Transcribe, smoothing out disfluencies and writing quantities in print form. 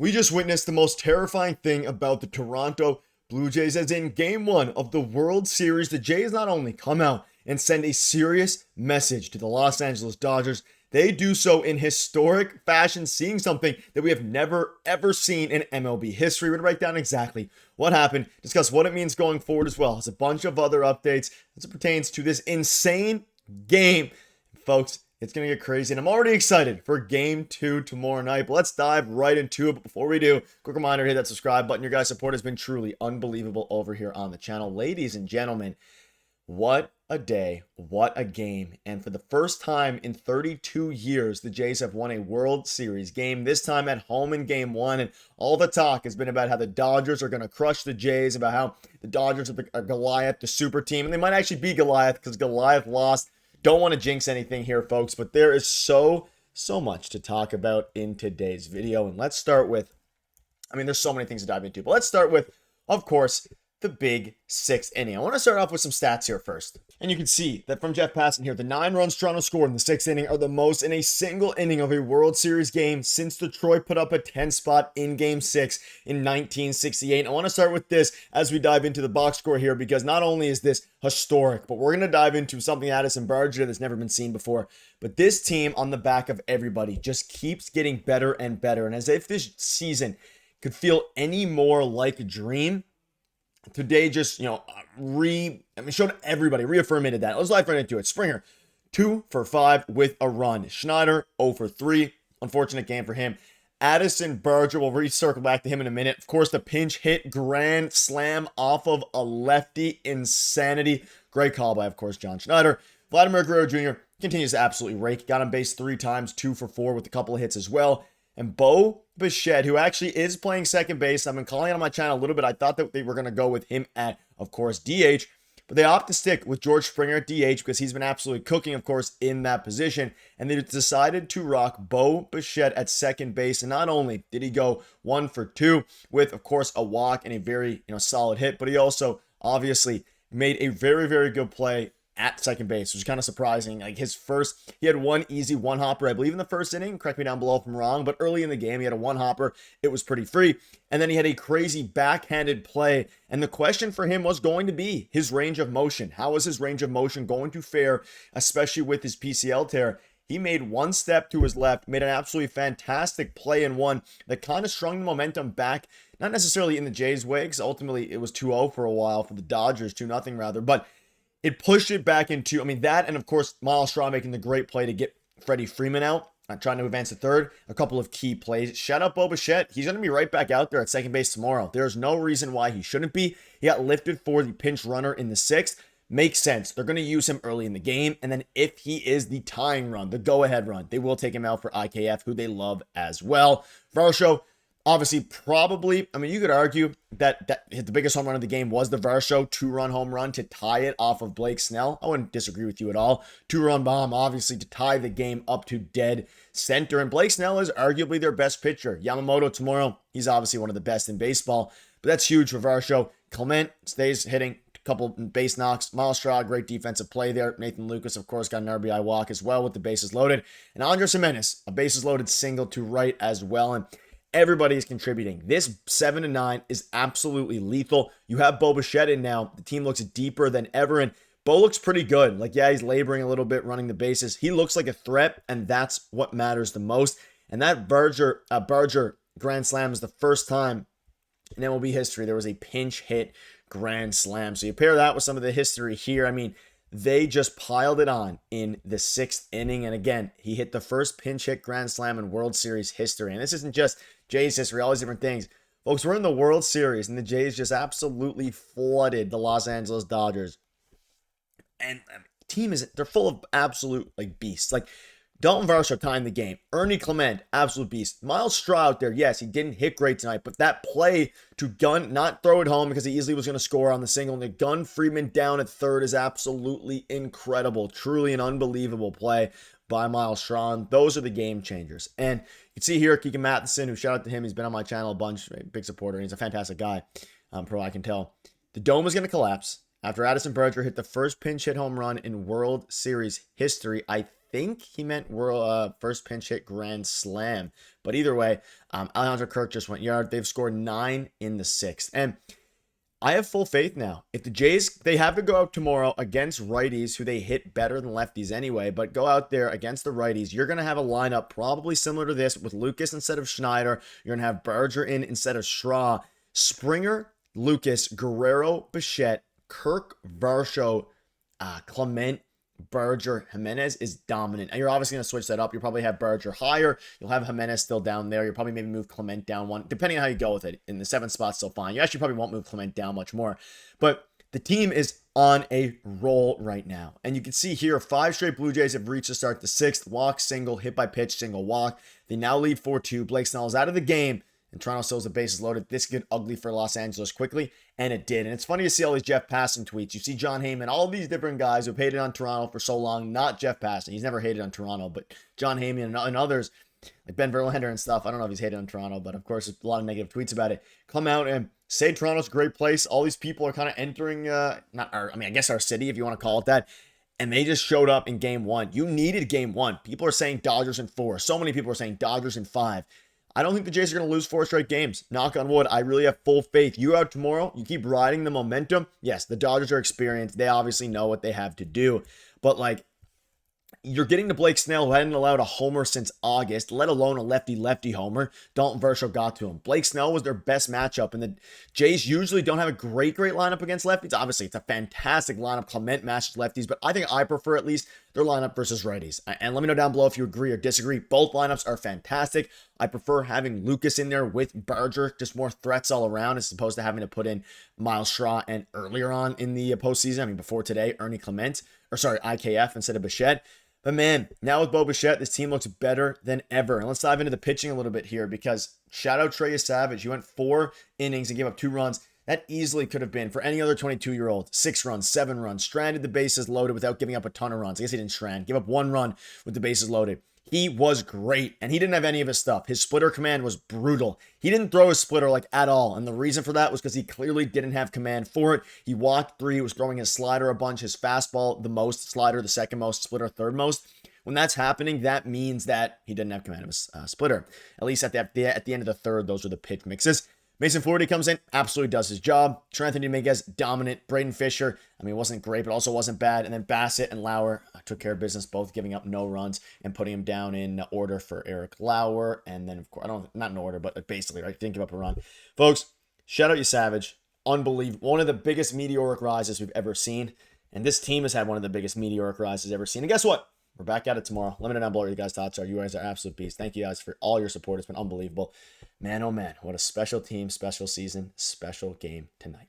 We just witnessed the most terrifying thing about the Toronto Blue Jays, as in game one of the World Series, the Jays not only come out and send a serious message to the Los Angeles Dodgers, they do so in historic fashion, seeing something that we have never ever seen in MLB history. We're going to break down exactly what happened, discuss what it means going forward, as well as a bunch of other updates as it pertains to this insane game. Folks, it's going to get crazy, and I'm already excited for game 2 tomorrow night, but let's dive right into it. But before we do, quick reminder, hit that subscribe button. Your guys' support has been truly unbelievable over here on the channel. Ladies and gentlemen, what a day, what a game. And for the first time in 32 years, the Jays have won a World Series game, this time at home in game 1. And all the talk has been about how the Dodgers are going to crush the Jays, about how the Dodgers are Goliath, the super team. And they might actually be Goliath because Goliath lost. Don't want to jinx anything here, folks, but there is so much to talk about in today's video. And let's start with, there's so many things to dive into, but let's start with, of course, the big 6th inning. I want to start off with some stats here first. And you can see that from Jeff Passan here, the 9 runs Toronto scored in the 6th inning are the most in a single inning of a World Series game since Detroit put up a 10 spot in game 6 in 1968. I want to start with this as we dive into the box score here, because not only is this historic, but we're going to dive into something Addison Barger that's never been seen before. But this team, on the back of everybody, just keeps getting better and better. And as if this season could feel any more like a dream, today just, showed everybody, reaffirmed that. Let's dive right into it. Springer, 2 for 5 with a run. Schneider, 0 for 3. Unfortunate game for him. Addison Barger, we'll recircle back to him in a minute. Of course, the pinch hit grand slam off of a lefty. Insanity. Great call by, of course, John Schneider. Vladimir Guerrero Jr. continues to absolutely rake. Got on base 3 times, 2 for 4 with a couple of hits as well. And Bichette, who actually is playing second base. I've been calling it on my channel a little bit. I thought that they were going to go with him at, of course, DH. But they opt to stick with George Springer at DH because he's been absolutely cooking, of course, in that position. And they decided to rock Bichette at second base. And not only did he go 1 for 2 with, of course, a walk and a very solid hit, but he also obviously made a very, very good play at second base, which is kind of surprising. Like he had one easy one hopper, I believe, in the first inning. Correct me down below if I'm wrong, but early in the game, he had a one hopper. It was pretty free. And then he had a crazy backhanded play. And the question for him was going to be his range of motion. How is his range of motion going to fare, especially with his PCL tear? He made one step to his left, made an absolutely fantastic play in one that kind of strung the momentum back, not necessarily in the Jays' way, because ultimately it was 2-0 for a while for the Dodgers, 2-0 rather, but it pushed it back into, that, and of course, Miles Straw making the great play to get Freddie Freeman out, trying to advance to third. A couple of key plays. Shout out Bichette. He's going to be right back out there at second base tomorrow. There's no reason why he shouldn't be. He got lifted for the pinch runner in the 6th. Makes sense. They're going to use him early in the game, and then if he is the tying run, the go-ahead run, they will take him out for IKF, who they love as well. Varsho, obviously, probably, you could argue that the biggest home run of the game was the Varsho 2-run home run to tie it off of Blake Snell. I wouldn't disagree with you at all. 2-run bomb, obviously, to tie the game up to dead center. And Blake Snell is arguably their best pitcher. Yamamoto tomorrow, he's obviously one of the best in baseball, but that's huge for Varsho. Clement stays hitting a couple base knocks. Miles Straw, great defensive play there. Nathan Lucas, of course, got an RBI walk as well with the bases loaded. And Andres Jimenez, a bases loaded single to right as well. And everybody is contributing. This 7-9 is absolutely lethal. You have Bichette in now. The team looks deeper than ever, and Bo looks pretty good. He's laboring a little bit, running the bases. He looks like a threat, and that's what matters the most. And that Barger grand slam is the first time in MLB history there was a pinch hit grand slam. So you pair that with some of the history here. They just piled it on in the 6th inning. And again, he hit the first pinch hit grand slam in World Series history. And this isn't just Jays history, all these different things. Folks, we're in the World Series, and the Jays just absolutely flooded the Los Angeles Dodgers. And they're full of absolute beasts. Dalton Varsho tying the game. Ernie Clement, absolute beast. Miles Straw out there, yes, he didn't hit great tonight, but that play to not throw it home because he easily was going to score on the single, and to gun Freeman down at third is absolutely incredible. Truly an unbelievable play by Miles Straw. Those are the game changers. And you can see here Keegan Matheson, who shout out to him. He's been on my channel a bunch, big supporter. He's a fantastic guy, pro I can tell. The dome is going to collapse after Addison Barger hit the first pinch hit home run in World Series history. I think he meant world first pinch hit grand slam. But either way, Alejandro Kirk just went yard. They've scored 9 in the 6th. And I have full faith now. If the Jays, they have to go out tomorrow against righties who they hit better than lefties anyway, but go out there against the righties. You're going to have a lineup probably similar to this with Lucas instead of Schneider. You're going to have Berger in instead of Straw. Springer, Lucas, Guerrero, Bichette, Kirk, Varsho, Clement, Berger, Jimenez is dominant. And you're obviously going to switch that up. You'll probably have Berger higher. You'll have Jimenez still down there. You'll probably maybe move Clement down one, depending on how you go with it. In the 7th spot, still fine. You actually probably won't move Clement down much more. But the team is on a roll right now. And you can see here, 5 straight Blue Jays have reached to start the 6th. Walk, single, hit by pitch, single, walk. They now lead 4-2. Blake Snell is out of the game. And Toronto still has the bases loaded. This could get ugly for Los Angeles quickly, and it did. And it's funny to see all these Jeff Passan tweets. You see John Heyman, all these different guys who've hated on Toronto for so long. Not Jeff Passan. He's never hated on Toronto, but John Heyman and others, like Ben Verlander and stuff. I don't know if he's hated on Toronto, but of course, a lot of negative tweets about it. Come out and say Toronto's a great place. All these people are kind of entering, I guess our city, if you want to call it that. And they just showed up in game 1. You needed game 1. People are saying Dodgers in 4. So many people are saying Dodgers in 5. I don't think the Jays are going to lose 4 straight games. Knock on wood. I really have full faith. You out tomorrow, you keep riding the momentum. Yes, the Dodgers are experienced. They obviously know what they have to do. But, you're getting to Blake Snell, who hadn't allowed a homer since August, let alone a lefty-lefty homer. Dalton Varsho got to him. Blake Snell was their best matchup, and the Jays usually don't have a great lineup against lefties. Obviously, it's a fantastic lineup. Clement matches lefties, but I think I prefer at least their lineup versus righties. And let me know down below if you agree or disagree. Both lineups are fantastic. I prefer having Lucas in there with Berger, just more threats all around, as opposed to having to put in Miles Straw and earlier on in the postseason, before today, IKF instead of Bichette. But man, now with Bo Bichette, this team looks better than ever. And let's dive into the pitching a little bit here, because shout out Trey Savage. He went 4 innings and gave up 2 runs. That easily could have been, for any other 22-year-old, 6 runs, 7 runs, stranded the bases loaded without giving up a ton of runs. I guess he didn't strand, give up 1 run with the bases loaded. He was great, and he didn't have any of his stuff. His splitter command was brutal. He didn't throw his splitter at all, and the reason for that was because he clearly didn't have command for it. He walked 3, he was throwing his slider a bunch, his fastball the most, slider the second most, splitter third most. When that's happening, that means that he didn't have command of his splitter. At least at the end of the 3rd, those were the pitch mixes. Mason Flaherty comes in, absolutely does his job. Anthony Dominguez, dominant. Braden Fisher, it wasn't great, but also wasn't bad. And then Bassett and Lauer took care of business, both giving up no runs and putting him down in order for Eric Lauer. And then, of course, not in order, but basically, right, didn't give up a run. Folks, shout out you Savage. Unbelievable. One of the biggest meteoric rises we've ever seen. And this team has had one of the biggest meteoric rises ever seen. And guess what? We're back at it tomorrow. Let me know down below what you guys' thoughts are. You guys are absolute beasts. Thank you guys for all your support. It's been unbelievable. Man, oh man, what a special team, special season, special game tonight.